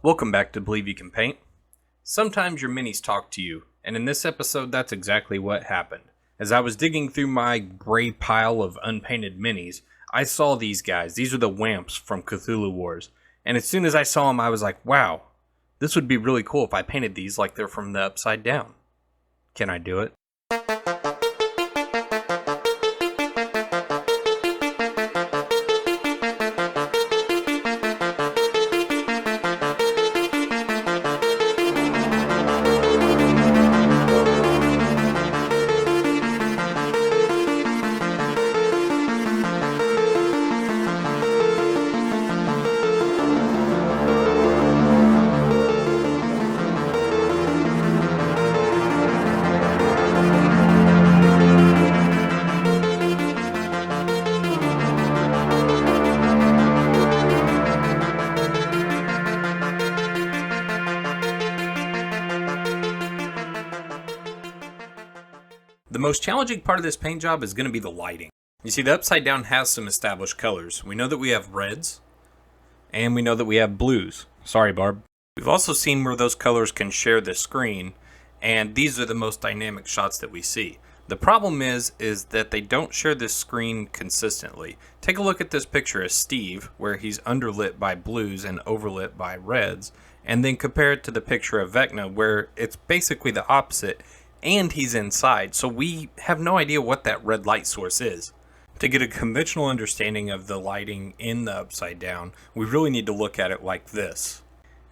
Welcome back to Believe You Can Paint. Sometimes your minis talk to you, and in this episode that's exactly what happened. As I was digging through my gray pile of unpainted minis, I saw these guys. These are the Wamps from Cthulhu Wars. And as soon as I saw them, I was like, wow, this would be really cool if I painted these like they're from the Upside Down. Can I do it? The most challenging part of this paint job is going to be the lighting. You see, the Upside Down has some established colors. We know that we have reds, and we know that we have blues. Sorry, Barb. We've also seen where those colors can share the screen, and these are the most dynamic shots that we see. The problem is that they don't share this screen consistently. Take a look at this picture of Steve, where he's underlit by blues and overlit by reds, and then compare it to the picture of Vecna, where it's basically the opposite, and he's inside, so we have no idea what that red light source is. To get a conventional understanding of the lighting in the Upside Down, we really need to look at it like this.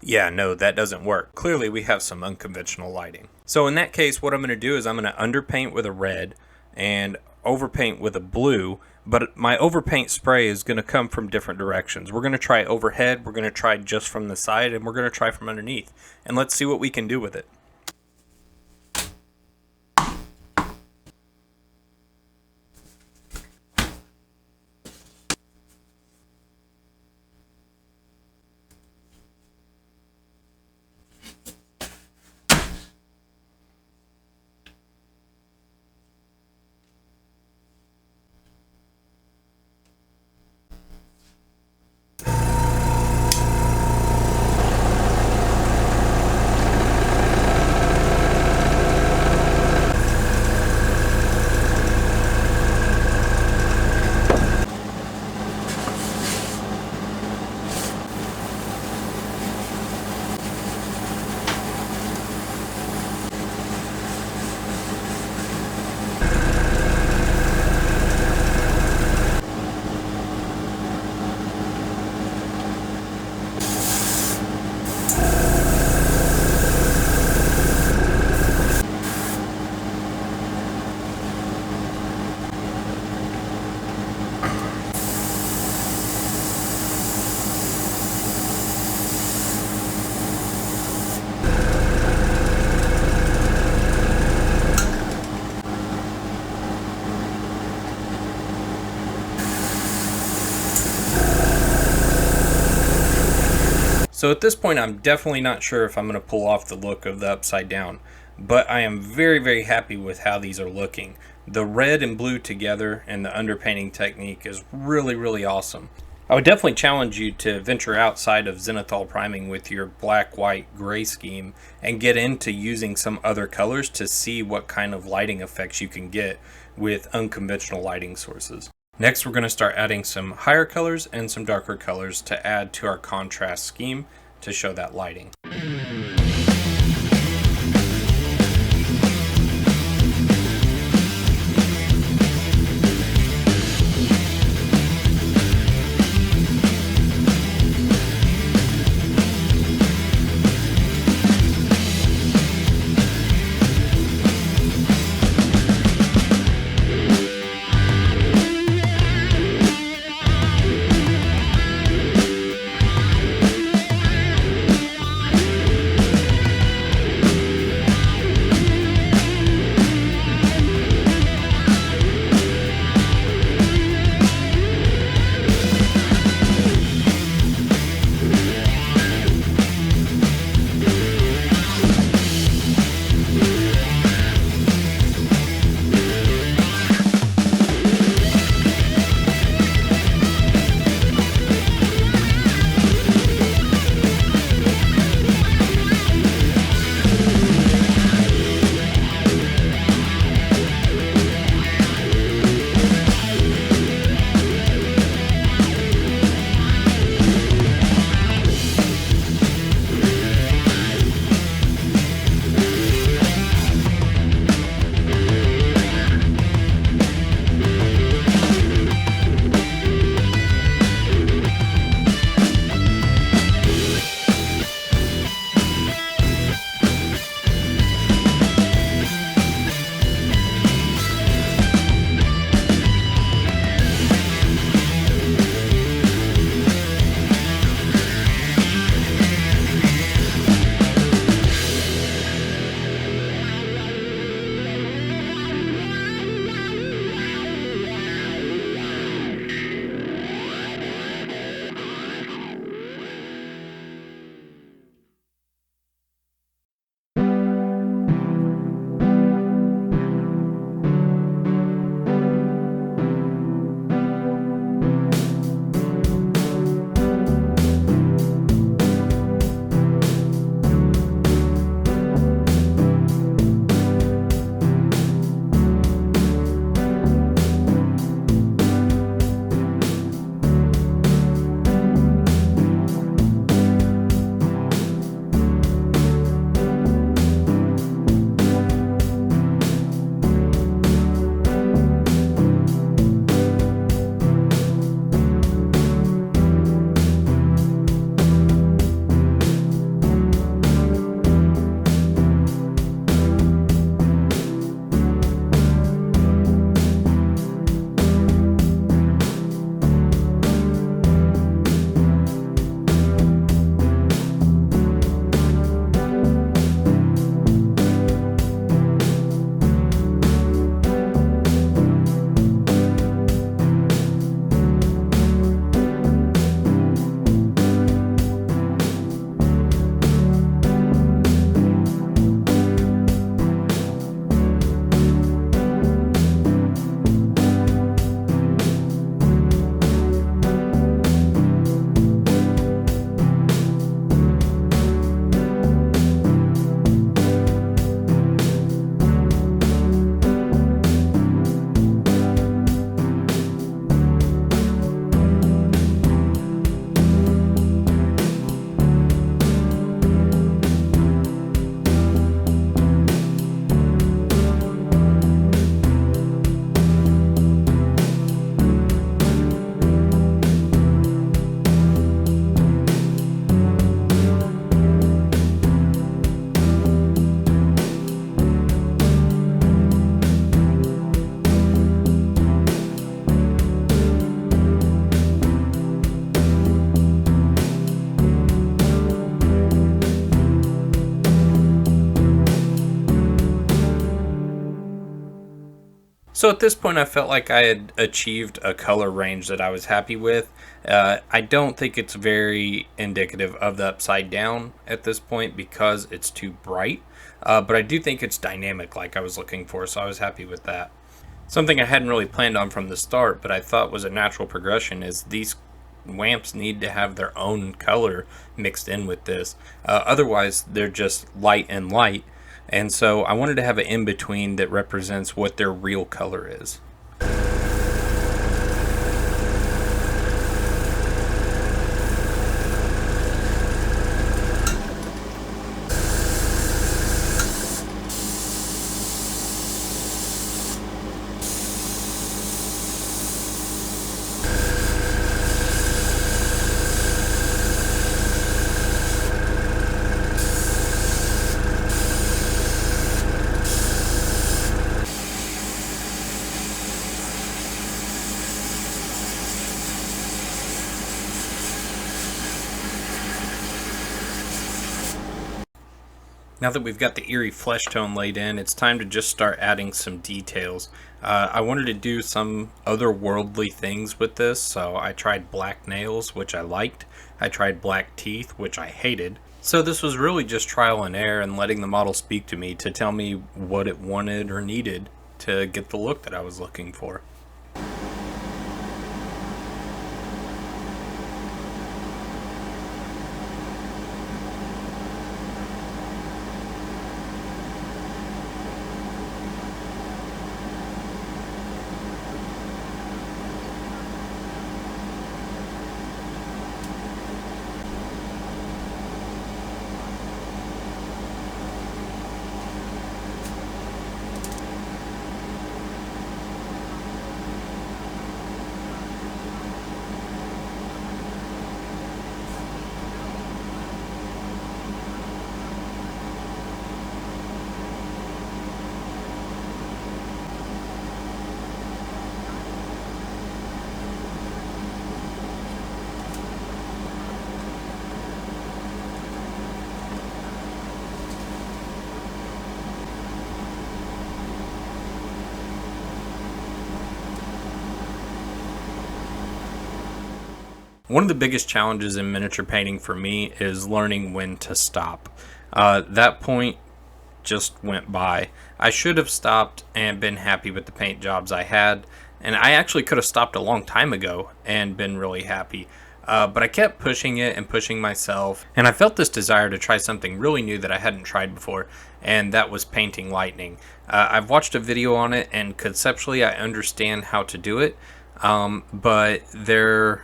Yeah, no, that doesn't work. Clearly we have some unconventional lighting. So in that case, what I'm going to do is I'm going to underpaint with a red and overpaint with a blue, but my overpaint spray is going to come from different directions. We're going to try overhead, we're going to try just from the side, and we're going to try from underneath. And let's see what we can do with it. So at this point, I'm definitely not sure if I'm going to pull off the look of the Upside Down, but I am very, very happy with how these are looking. The red and blue together and the underpainting technique is really, really awesome. I would definitely challenge you to venture outside of zenithal priming with your black, white, gray scheme and get into using some other colors to see what kind of lighting effects you can get with unconventional lighting sources. Next, we're going to start adding some higher colors and some darker colors to add to our contrast scheme to show that lighting. So at this point I felt like I had achieved a color range that I was happy with. I don't think it's very indicative of the upside down at this point because it's too bright, but I do think it's dynamic like I was looking for, so I was happy with that. Something I hadn't really planned on from the start, but I thought was a natural progression, is these lamps need to have their own color mixed in with this. Otherwise, they're just light and light. And so I wanted to have an in-between that represents what their real color is. Now that we've got the eerie flesh tone laid in, it's time to just start adding some details. I wanted to do some otherworldly things with this, so I tried black nails, which I liked. I tried black teeth, which I hated. So this was really just trial and error and letting the model speak to me to tell me what it wanted or needed to get the look that I was looking for. One of the biggest challenges in miniature painting for me is learning when to stop. That point just went by. I should have stopped and been happy with the paint jobs I had, and I actually could have stopped a long time ago and been really happy. But I kept pushing it and pushing myself, and I felt this desire to try something really new that I hadn't tried before, and that was painting lightning. I've watched a video on it, and conceptually I understand how to do it, but there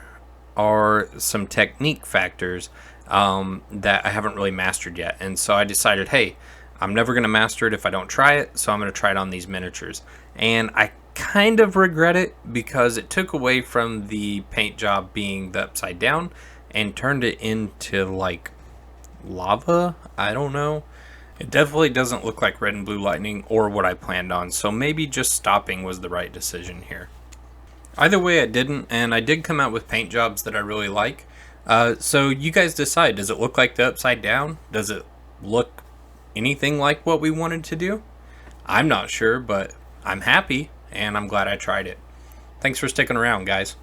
are some technique factors that I haven't really mastered yet. And so I decided, hey, I'm never going to master it if I don't try it, so I'm going to try it on these miniatures. And I kind of regret it because it took away from the paint job being the upside down and turned it into like lava. I don't know. It definitely doesn't look like red and blue lightning or what I planned on, so maybe just stopping was the right decision here. Either way, I didn't, and I did come out with paint jobs that I really like. So you guys decide, does it look like the upside down? Does it look anything like what we wanted to do? I'm not sure, but I'm happy, and I'm glad I tried it. Thanks for sticking around, guys.